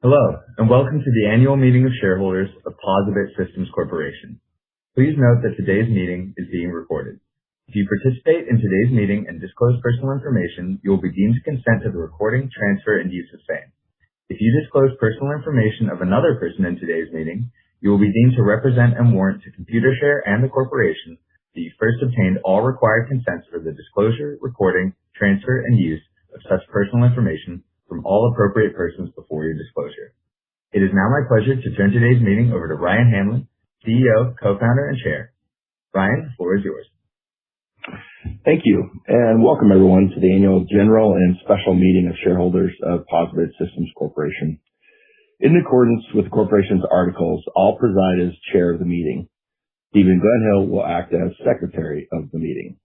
Hello, and welcome to the Annual Meeting of Shareholders of POSaBIT Systems Corporation. Please note that today's meeting is being recorded. If you participate in today's meeting and disclose personal information, you will be deemed to consent to the recording, transfer, and use of same. If you disclose personal information of another person in today's meeting, you will be deemed to represent and warrant to Computershare and the corporation that you first obtained all required consents for the disclosure, recording, transfer, and use of such personal information from all appropriate persons before your disclosure. It is now my pleasure to turn today's meeting over to Ryan Hamlin, CEO, co-founder, and chair. Ryan, the floor is yours. Thank you, and welcome everyone to the annual general and special meeting of shareholders of POSaBIT Systems Corporation. In accordance with the corporation's articles, I'll preside as chair of the meeting. Stephen Glenhill will act as secretary of the meeting.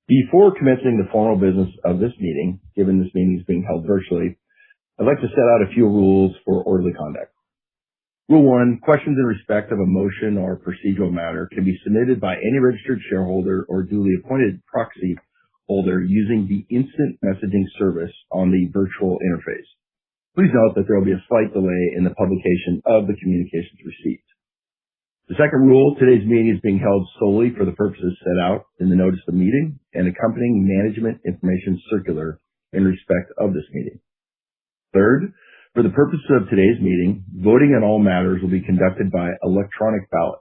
Before commencing the formal business of this meeting, given this meeting is being held virtually, I'd like to set out a few rules for orderly conduct. Rule 1, questions in respect of a motion or procedural matter can be submitted by any registered shareholder or duly appointed proxy holder using the instant messaging service on the virtual interface. Please note that there will be a slight delay in the publication of the communications received. The second rule, today's meeting is being held solely for the purposes set out in the notice of meeting and accompanying management information circular in respect of this meeting. Third, for the purposes of today's meeting, voting on all matters will be conducted by electronic ballot.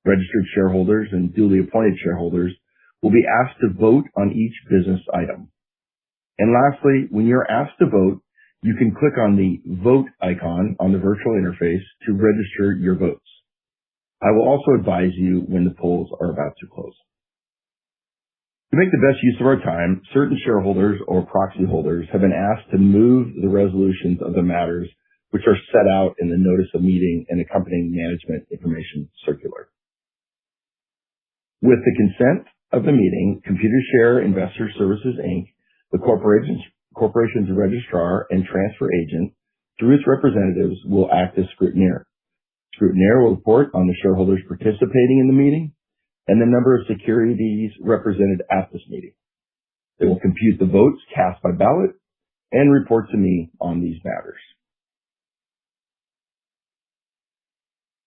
Registered shareholders and duly appointed shareholders will be asked to vote on each business item. And lastly, when you're asked to vote, you can click on the vote icon on the virtual interface to register your votes. I will also advise you when the polls are about to close. To make the best use of our time, certain shareholders or proxy holders have been asked to move the resolutions of the matters which are set out in the notice of meeting and accompanying management information circular. With the consent of the meeting, Computershare Investor Services, Inc., the corporation's registrar and transfer agent, through its representatives, will act as scrutineer. Scrutineer will report on the shareholders participating in the meeting and the number of securities represented at this meeting. They will compute the votes cast by ballot and report to me on these matters.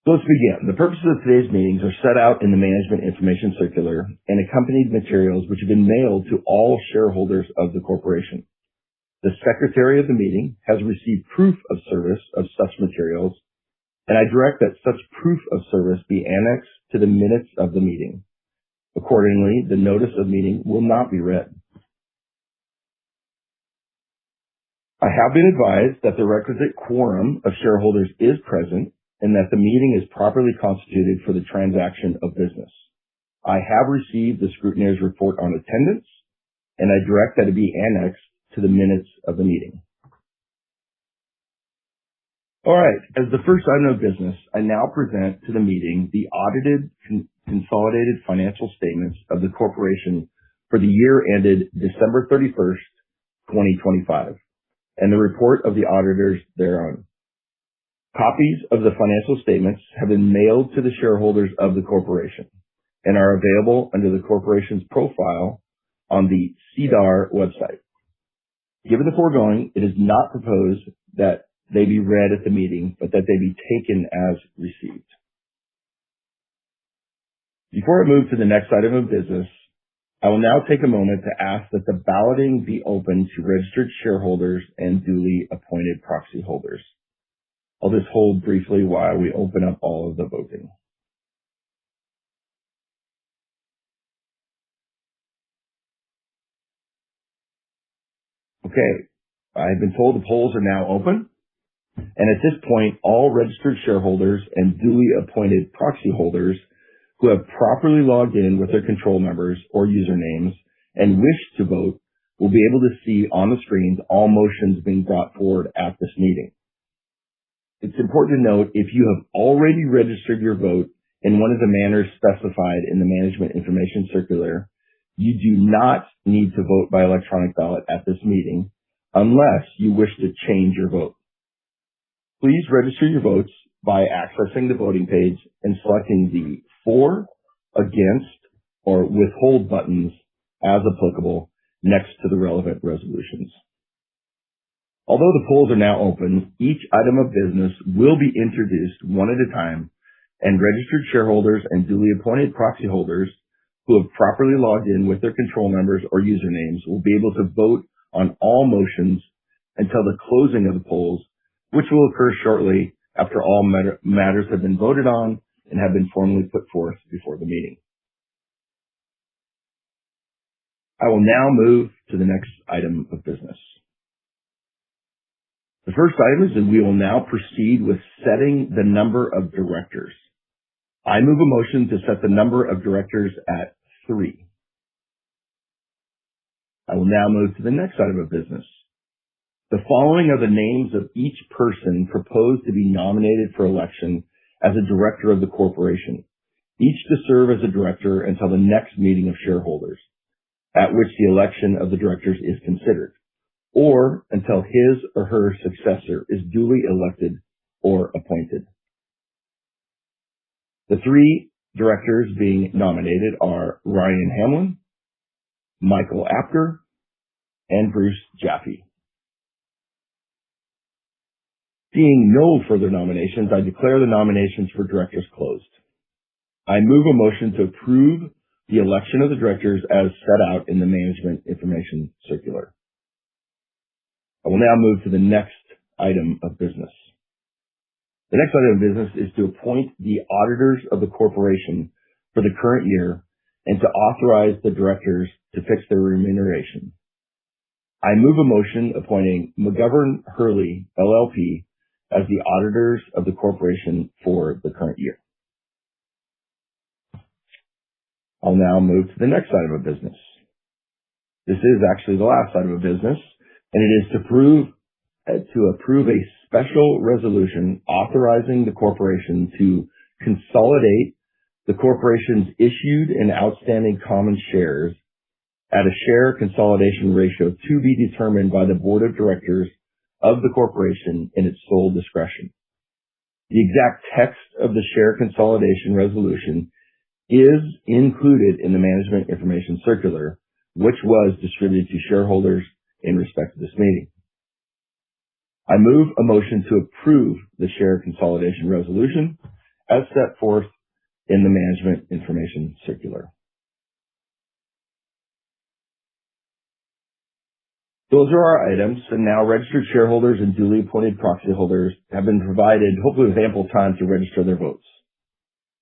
So let's begin. The purposes of today's meetings are set out in the management information circular and accompanied materials which have been mailed to all shareholders of the corporation. The secretary of the meeting has received proof of service of such materials, and I direct that such proof of service be annexed to the minutes of the meeting. Accordingly, the notice of meeting will not be read. I have been advised that the requisite quorum of shareholders is present and that the meeting is properly constituted for the transaction of business. I have received the scrutineer's report on attendance, and I direct that it be annexed to the minutes of the meeting. All right, as the first item of business, I now present to the meeting the audited consolidated financial statements of the corporation for the year ended December 31st, 2025, and the report of the auditors thereon. Copies of the financial statements have been mailed to the shareholders of the corporation and are available under the corporation's profile on the SEDAR website. Given the foregoing, it is not proposed that they be read at the meeting, but that they be taken as received. Before I move to the next item of business, I will now take a moment to ask that the balloting be open to registered shareholders and duly appointed proxy holders. I'll just hold briefly while we open up all of the voting. Okay, I've been told the polls are now open. And at this point, all registered shareholders and duly appointed proxy holders who have properly logged in with their control numbers or usernames and wish to vote will be able to see on the screens all motions being brought forward at this meeting. It's important to note, if you have already registered your vote in one of the manners specified in the management information circular, you do not need to vote by electronic ballot at this meeting unless you wish to change your vote. Please register your votes by accessing the voting page and selecting the for, against, or withhold buttons as applicable next to the relevant resolutions. Although the polls are now open, each item of business will be introduced one at a time, and registered shareholders and duly appointed proxy holders who have properly logged in with their control numbers or usernames will be able to vote on all motions until the closing of the polls, which will occur shortly after all matters have been voted on and have been formally put forth before the meeting. I will now move to the next item of business. The first item is that we will now proceed with setting the number of directors. I move a motion to set the number of directors at 3. I will now move to the next item of business. The following are the names of each person proposed to be nominated for election as a director of the corporation, each to serve as a director until the next meeting of shareholders, at which the election of the directors is considered, or until his or her successor is duly elected or appointed. The 3 directors being nominated are Ryan Hamlin, Michael Apker, and Bruce Jaffe. Seeing no further nominations, I declare the nominations for directors closed. I move a motion to approve the election of the directors as set out in the Management Information Circular. I will now move to the next item of business. The next item of business is to appoint the auditors of the corporation for the current year and to authorize the directors to fix their remuneration. I move a motion appointing McGovern Hurley LLP as the auditors of the corporation for the current year. I'll now move to the next item of business. This is actually the last item of business, and it is to approve a special resolution authorizing the corporation to consolidate the corporation's issued and outstanding common shares at a share consolidation ratio to be determined by the board of directors of the corporation in its sole discretion. The exact text of the share consolidation resolution is included in the Management Information Circular, which was distributed to shareholders in respect of this meeting. I move a motion to approve the share consolidation resolution as set forth in the Management Information Circular. Those are our items, and now registered shareholders and duly appointed proxy holders have been provided, hopefully with ample time, to register their votes.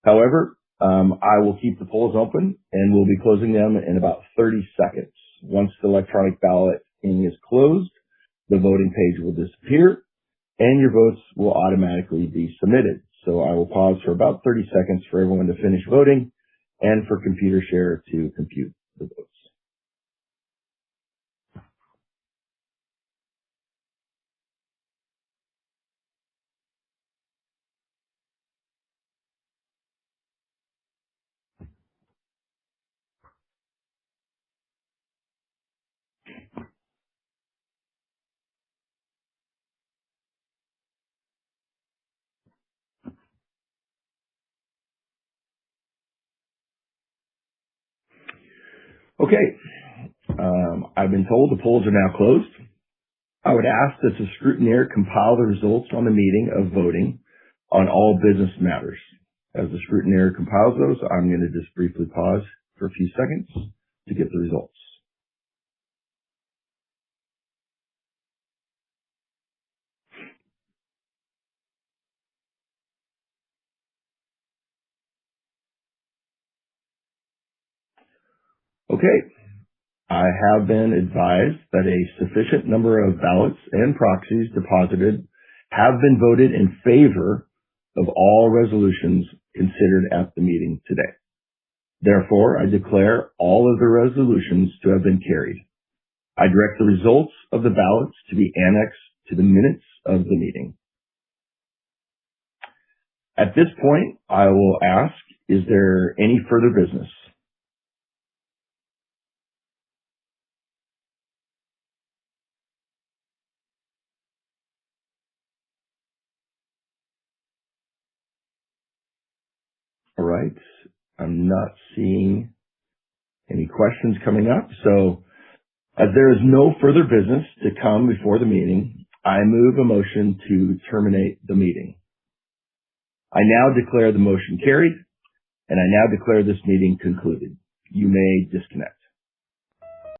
However, I will keep the polls open and we'll be closing them in about 30 seconds. Once the electronic balloting is closed, the voting page will disappear and your votes will automatically be submitted. So I will pause for about 30 seconds for everyone to finish voting and for Computershare to compute the votes. Okay, I've been told the polls are now closed. I would ask that the scrutineer compile the results on the meeting of voting on all business matters. As the scrutineer compiles those, I'm going to just briefly pause for a few seconds to get the results. Okay, I have been advised that a sufficient number of ballots and proxies deposited have been voted in favor of all resolutions considered at the meeting today. Therefore, I declare all of the resolutions to have been carried. I direct the results of the ballots to be annexed to the minutes of the meeting. At this point, I will ask, is there any further business? All right. I'm not seeing any questions coming up. So as there is no further business to come before the meeting, I move a motion to terminate the meeting. I now declare the motion carried, and I now declare this meeting concluded. You may disconnect.